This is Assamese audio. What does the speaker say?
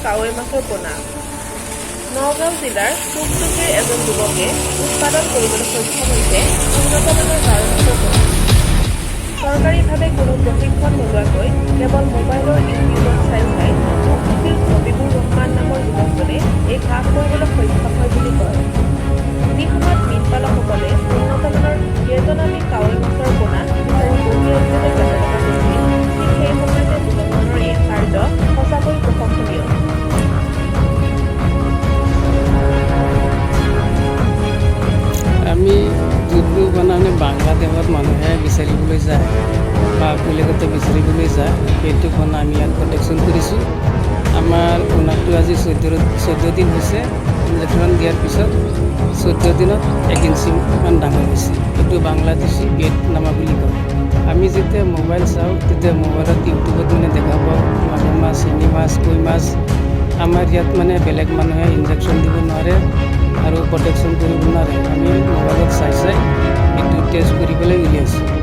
কাৱৈ মাছৰ পোনা। নগাঁও জিলাৰ টুকটুকিৰ এজন যুৱকে উৎপাদন কৰিবলৈ সক্ষম হৈছে উন্নত মানৰ কাৱৈ মাছৰ পোনা। চৰকাৰীভাৱে কোনো প্ৰশিক্ষণ নোলোৱাকৈ কেৱল মোবাইলৰ ইউটিউবত চাই টুকটুকিৰ হবিবুৰ ৰহমান নামৰ যুৱকজনে এই কাম কৰিবলৈ সক্ষম হয় বুলি কয়। যি সময়ত মীনপালকসকলে উন্নত মানৰ ভিয়েটনামী কাৱৈ মাছৰ পোনা বিচাৰি বহিৰাজ্যলৈ যাবলগা হৈছিল, ঠিক সেই সময়তে যুৱকজনৰ এই কাৰ্য সঁচাকৈ প্ৰশংসনীয়। আমি যোনটো মানে বাংলাদেশত মানুহে বিচাৰিবলৈ যায় বা বেলেগতে বিচাৰিবলৈ যায়, সেইটো পোনা আমি ইয়াত প্ৰটেকশ্যন কৰিছোঁ। আমাৰ পোনাটো আজি 14 দিন হৈছে। ইনজেকশ্যন দিয়াৰ পিছত 14 দিনত 1 ইঞ্চিমান ডাঙৰ হৈছে। এইটো বাংলাদেশী ভিয়েটনামা বুলি কয়। আমি যেতিয়া মোবাইল চাওঁ তেতিয়া মোবাইলত ইউটিউবত মানে দেখা পাওঁ মাগুৰ মাছ, শিঙি মাছ, কৈ মাছ। আমাৰ ইয়াত মানে বেলেগ মানুহে ইনজেকশ্যন দিব নোৱাৰে আৰু প্ৰটেকশ্যন কৰিব নোৱাৰে। আমি মোবাইলত চাই এইটো টেষ্ট কৰি পেলাই উলিয়াইছোঁ।